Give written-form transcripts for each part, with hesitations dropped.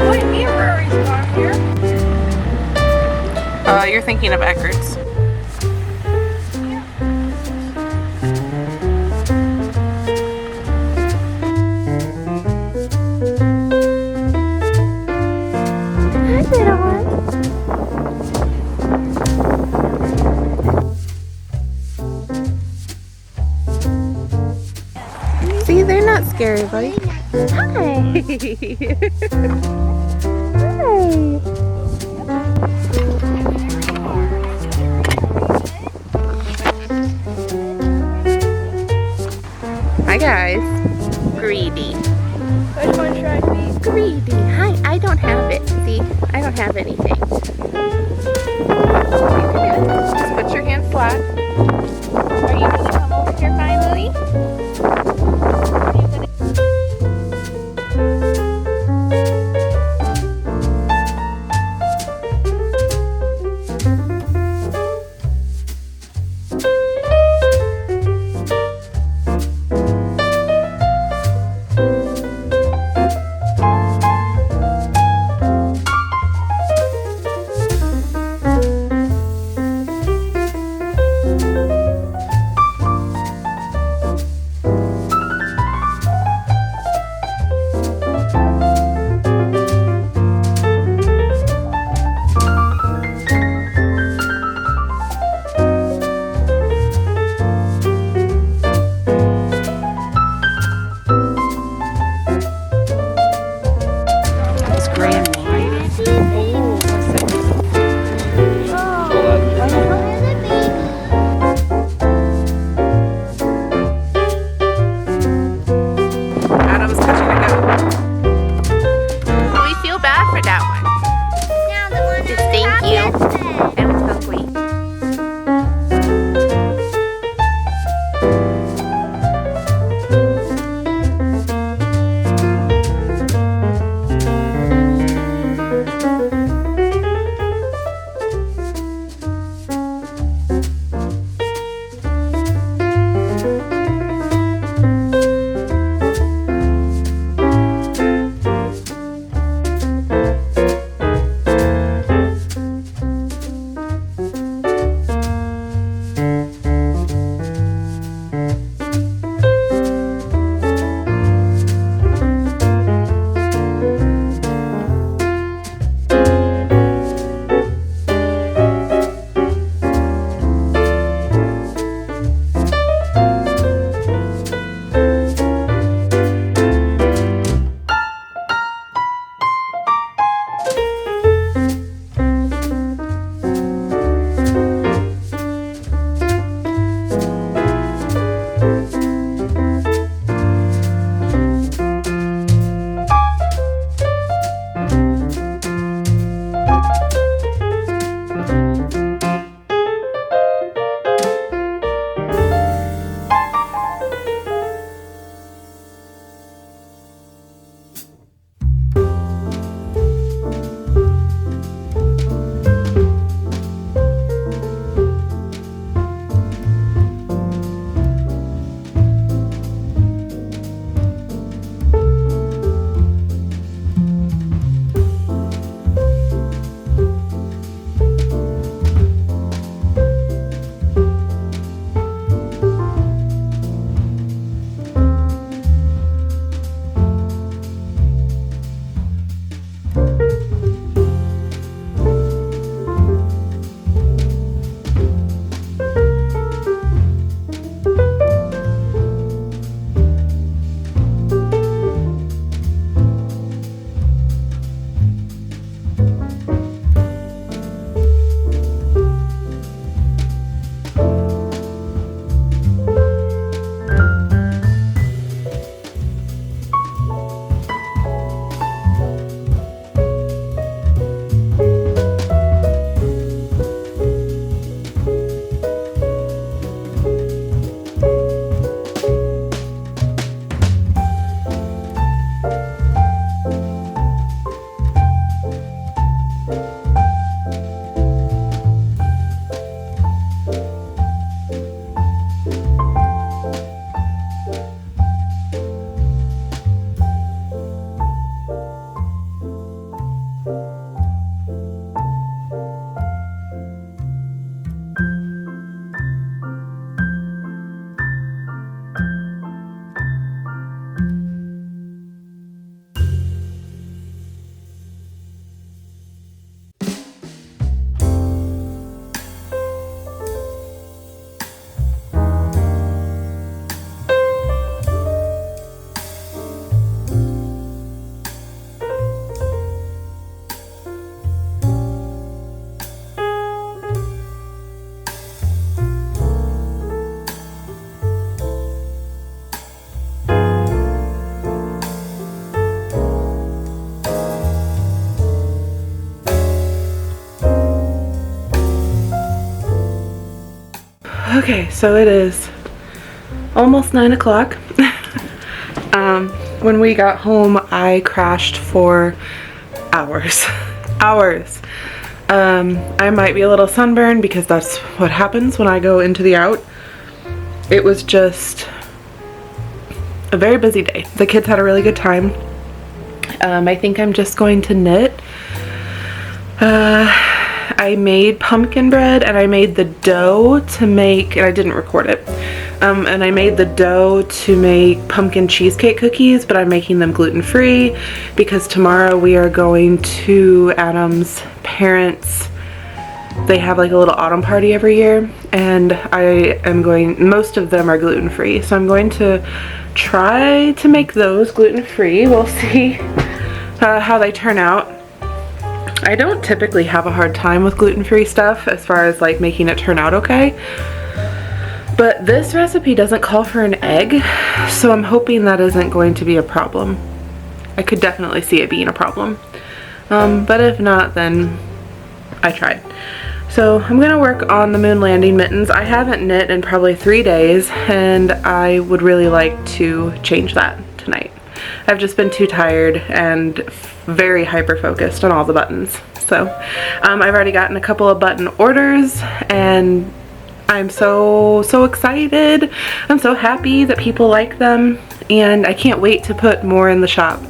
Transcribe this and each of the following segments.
what mirror is on here? You're thinking of Eckerd's. Hi, little one. See, they're not scary, boy. Hi. Hi, guys. Greedy. Which one should I be? Greedy. Hi, I don't have it. See, I don't have anything. Just put your hand flat. Are you going to come over here finally? Are you going to... Okay, so it is almost 9 o'clock. When we got home, I crashed for hours. Hours. I might be a little sunburned because that's what happens when I go into the out. It was just a very busy day. The kids had a really good time. I think I'm just going to knit. I made pumpkin bread and I made the dough to make, and I didn't record it, and I made the dough to make pumpkin cheesecake cookies, but I'm making them gluten-free because tomorrow we are going to Adam's parents'. They have like a little autumn party every year, and most of them are gluten-free, so I'm going to try to make those gluten-free. We'll see how they turn out. I don't typically have a hard time with gluten-free stuff as far as like making it turn out okay, but this recipe doesn't call for an egg, so I'm hoping that isn't going to be a problem. I could definitely see it being a problem, but if not, then I tried. So I'm gonna work on the moon landing mittens. I haven't knit in probably 3 days, and I would really like to change that tonight. I've just been too tired and very hyper focused on all the buttons. So I've already gotten a couple of button orders, and I'm so excited. I'm so happy that people like them, and I can't wait to put more in the shop.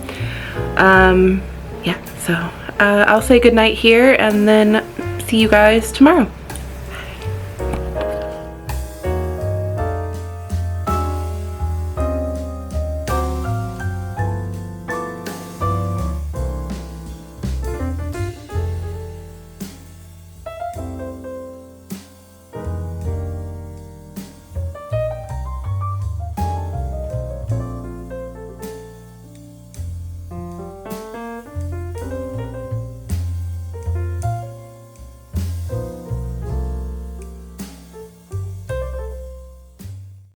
Yeah, so I'll say goodnight here and then see you guys tomorrow.